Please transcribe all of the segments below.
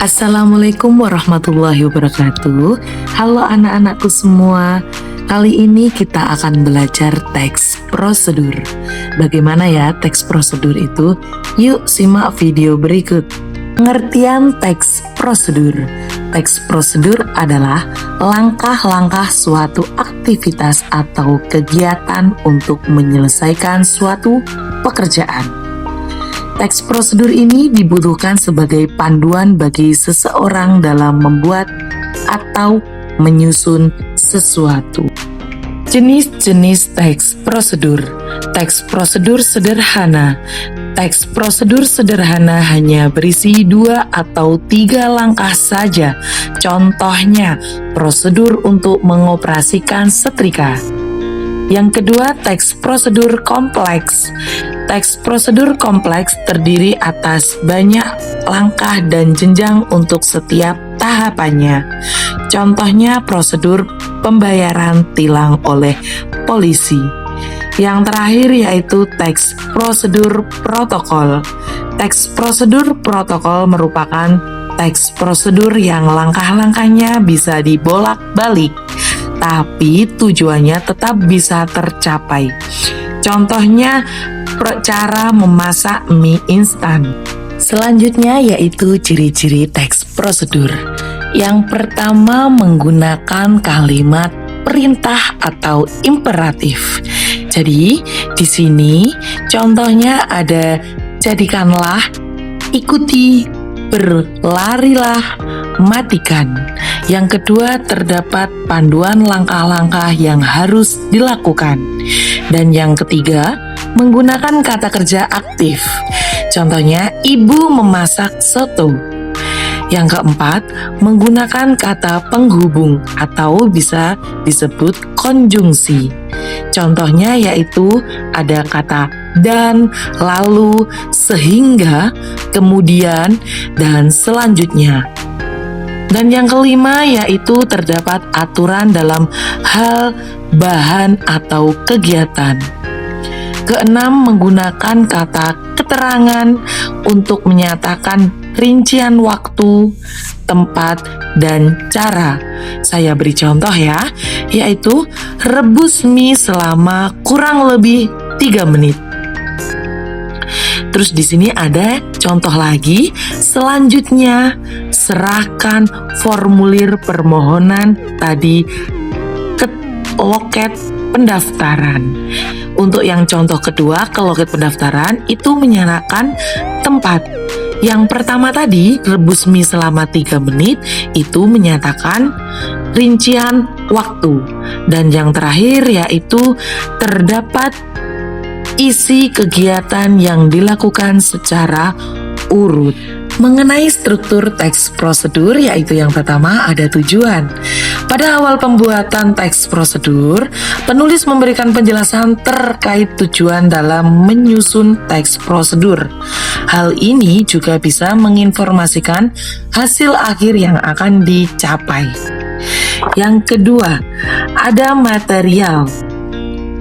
Assalamualaikum warahmatullahi wabarakatuh. Halo anak-anakku semua. Kali ini kita akan belajar teks prosedur. Bagaimana ya teks prosedur itu? Yuk simak video berikut. Pengertian teks prosedur. Teks prosedur adalah langkah-langkah suatu aktivitas atau kegiatan untuk menyelesaikan suatu pekerjaan. Teks prosedur ini dibutuhkan sebagai panduan bagi seseorang dalam membuat atau menyusun sesuatu. Jenis-jenis teks prosedur. Teks prosedur sederhana. Teks prosedur sederhana hanya berisi 2 atau 3 langkah saja. Contohnya, prosedur untuk mengoperasikan setrika. Yang kedua, teks prosedur kompleks. Teks prosedur kompleks terdiri atas banyak langkah dan jenjang untuk setiap tahapannya. Contohnya prosedur pembayaran tilang oleh polisi. Yang terakhir yaitu teks prosedur protokol. Teks prosedur protokol merupakan teks prosedur yang langkah-langkahnya bisa dibolak-balik, tapi tujuannya tetap bisa tercapai. Contohnya, cara memasak mie instan. Selanjutnya yaitu ciri-ciri teks prosedur. Yang pertama, menggunakan kalimat perintah atau imperatif. Jadi, di sini contohnya ada jadikanlah, ikuti, berlarilah, matikan. Yang kedua, terdapat panduan langkah-langkah yang harus dilakukan. Dan yang ketiga, menggunakan kata kerja aktif. Contohnya, ibu memasak soto. Yang keempat, menggunakan kata penghubung atau bisa disebut konjungsi. Contohnya yaitu ada kata dan, lalu, sehingga, kemudian, dan selanjutnya. Dan yang kelima yaitu terdapat aturan dalam hal bahan atau kegiatan. Keenam, menggunakan kata keterangan untuk menyatakan rincian waktu, tempat, dan cara. Saya beri contoh ya, yaitu rebus mie selama kurang lebih 3 menit. Terus di sini ada contoh lagi. Selanjutnya, serahkan formulir permohonan tadi ke loket pendaftaran. Untuk yang contoh kedua, ke loket pendaftaran itu menyatakan tempat. Yang pertama tadi, rebus mie selama 3 menit, itu menyatakan rincian waktu. Dan yang terakhir yaitu terdapat isi kegiatan yang dilakukan secara urut. Mengenai struktur teks prosedur, yaitu yang pertama ada tujuan. Pada awal pembuatan teks prosedur, penulis memberikan penjelasan terkait tujuan dalam menyusun teks prosedur. Hal ini juga bisa menginformasikan hasil akhir yang akan dicapai. Yang kedua, ada material.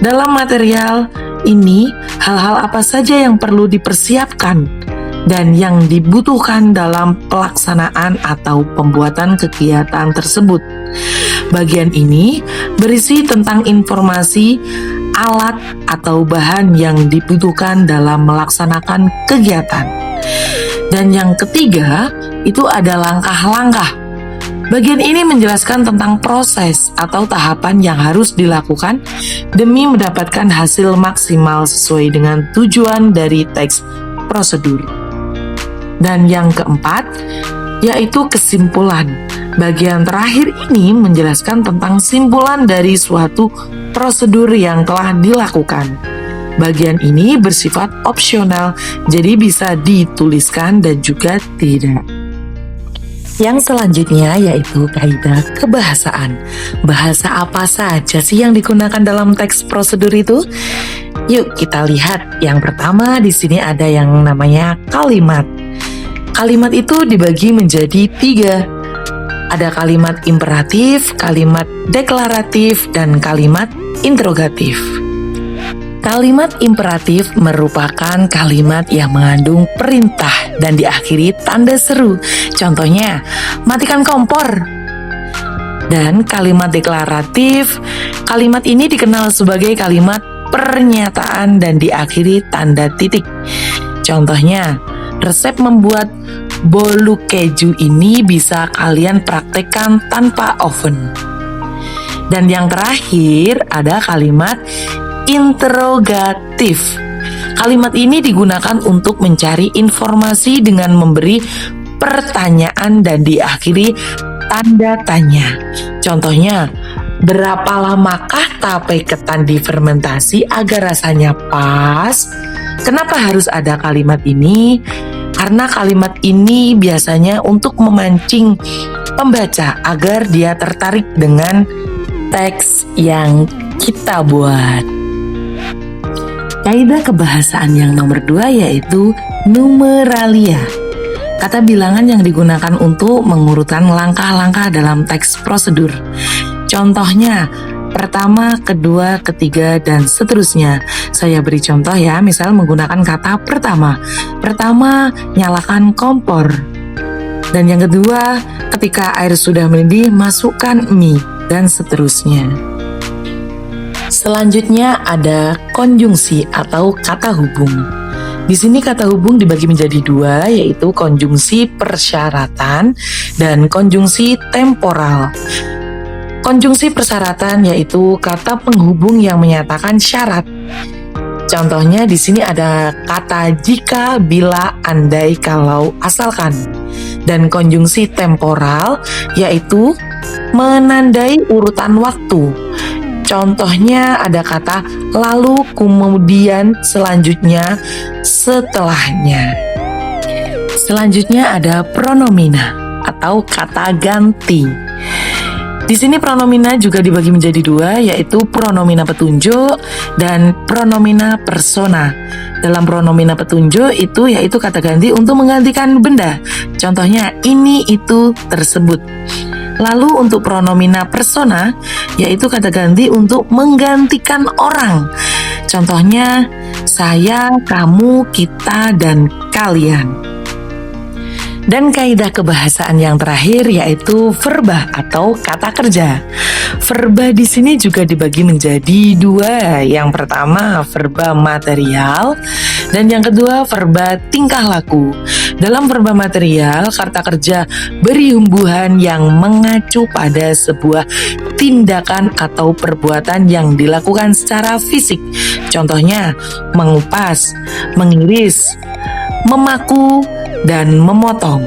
Dalam material ini, hal-hal apa saja yang perlu dipersiapkan dan yang dibutuhkan dalam pelaksanaan atau pembuatan kegiatan tersebut. Bagian ini berisi tentang informasi, alat atau bahan yang dibutuhkan dalam melaksanakan kegiatan. Dan yang ketiga, itu ada langkah-langkah. Bagian ini menjelaskan tentang proses atau tahapan yang harus dilakukan demi mendapatkan hasil maksimal sesuai dengan tujuan dari teks prosedur. Dan yang keempat, yaitu kesimpulan. Bagian terakhir ini menjelaskan tentang simpulan dari suatu prosedur yang telah dilakukan. Bagian ini bersifat opsional, jadi bisa dituliskan dan juga tidak. Yang selanjutnya yaitu kaidah kebahasaan. Bahasa apa saja sih yang digunakan dalam teks prosedur itu? Yuk kita lihat. Yang pertama di sini ada yang namanya kalimat. Kalimat itu dibagi menjadi 3. Ada kalimat imperatif, kalimat deklaratif, dan kalimat interrogatif. Kalimat imperatif merupakan kalimat yang mengandung perintah dan diakhiri tanda seru. Contohnya, matikan kompor. Dan kalimat deklaratif, kalimat ini dikenal sebagai kalimat pernyataan dan diakhiri tanda titik. Contohnya, resep membuat bolu keju ini bisa kalian praktekkan tanpa oven. Dan yang terakhir ada kalimat interrogatif. Kalimat ini digunakan untuk mencari informasi dengan memberi pertanyaan dan diakhiri tanda tanya. Contohnya, berapa lamakah tape ketan difermentasi agar rasanya pas? Kenapa harus ada kalimat ini? Karena kalimat ini biasanya untuk memancing pembaca agar dia tertarik dengan teks yang kita buat. Kaidah kebahasaan yang nomor 2 yaitu numeralia. Kata bilangan yang digunakan untuk mengurutkan langkah-langkah dalam teks prosedur. Contohnya, pertama, kedua, ketiga, dan seterusnya. Saya beri contoh ya, misal menggunakan kata pertama. Pertama, nyalakan kompor. Dan yang kedua, ketika air sudah mendidih, masukkan mie, dan seterusnya. Selanjutnya ada konjungsi atau kata hubung. Di sini kata hubung dibagi menjadi 2, yaitu konjungsi persyaratan dan konjungsi temporal. Konjungsi persyaratan yaitu kata penghubung yang menyatakan syarat. Contohnya di sini ada kata jika, bila, andai, kalau, asalkan. Dan konjungsi temporal yaitu menandai urutan waktu. Contohnya ada kata lalu, kemudian, selanjutnya, setelahnya. Selanjutnya ada pronomina atau kata ganti. Di sini pronomina juga dibagi menjadi 2, yaitu pronomina petunjuk dan pronomina persona. Dalam pronomina petunjuk itu yaitu kata ganti untuk menggantikan benda. Contohnya ini, itu, tersebut. Lalu untuk pronomina persona, yaitu kata ganti untuk menggantikan orang. Contohnya, saya, kamu, kita, dan kalian. Dan kaidah kebahasaan yang terakhir yaitu verba atau kata kerja. Verba di sini juga dibagi menjadi 2. Yang pertama verba material dan yang kedua verba tingkah laku. Dalam verba material, kata kerja berhubungan yang mengacu pada sebuah tindakan atau perbuatan yang dilakukan secara fisik. Contohnya, mengupas, mengiris, memaku, dan memotong.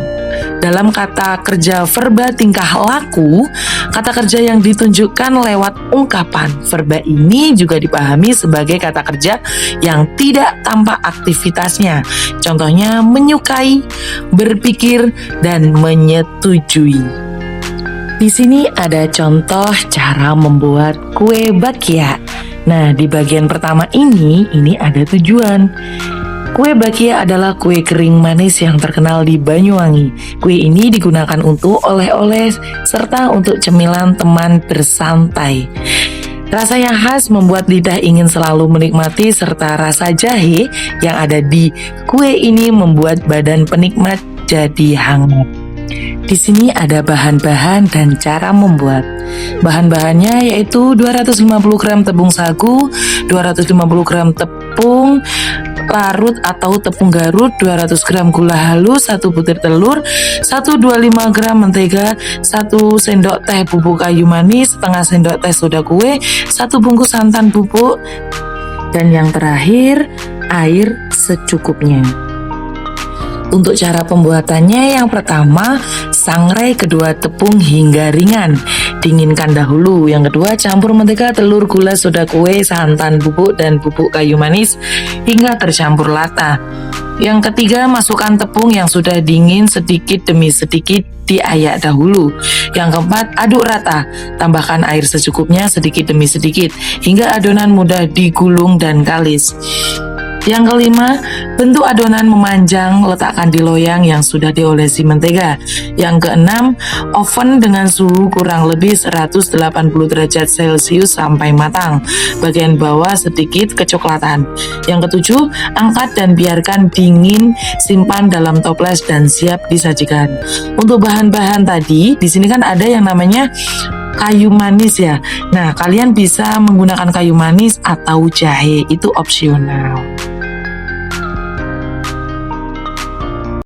Dalam kata kerja verba tingkah laku, kata kerja yang ditunjukkan lewat ungkapan. Verba ini juga dipahami sebagai kata kerja yang tidak tampak aktivitasnya. Contohnya menyukai, berpikir, dan menyetujui. Di sini ada contoh cara membuat kue bakia. Nah, di bagian pertama ini ada tujuan. Kue bakia adalah kue kering manis yang terkenal di Banyuwangi. Kue ini digunakan untuk oleh-oleh serta untuk cemilan teman bersantai. Rasanya khas membuat lidah ingin selalu menikmati serta rasa jahe yang ada di kue ini membuat badan penikmat jadi hangat. Di sini ada bahan-bahan dan cara membuat. Bahan-bahannya yaitu 250 gram tepung sagu, 250 gram tepung larut atau tepung garut, 200 gram gula halus, 1 butir telur, 125 gram mentega, 1 sendok teh bubuk kayu manis, setengah sendok teh soda kue, 1 bungkus santan bubuk, dan yang terakhir air secukupnya. Untuk cara pembuatannya, yang pertama, sangrai kedua tepung hingga ringan. Dinginkan dahulu. Yang kedua, campur mentega, telur, gula, soda kue, santan bubuk, dan bubuk kayu manis hingga tercampur rata. Yang ketiga, masukkan tepung yang sudah dingin sedikit demi sedikit diayak dahulu. Yang keempat, aduk rata. Tambahkan air secukupnya sedikit demi sedikit hingga adonan mudah digulung dan kalis. Yang kelima, bentuk adonan memanjang, letakkan di loyang yang sudah diolesi mentega. Yang keenam, oven dengan suhu kurang lebih 180 derajat Celcius sampai matang. Bagian bawah sedikit kecoklatan. Yang ketujuh, angkat dan biarkan dingin, simpan dalam toples dan siap disajikan. Untuk bahan-bahan tadi, di sini kan ada yang namanya kayu manis ya. Nah, kalian bisa menggunakan kayu manis atau jahe, itu opsional.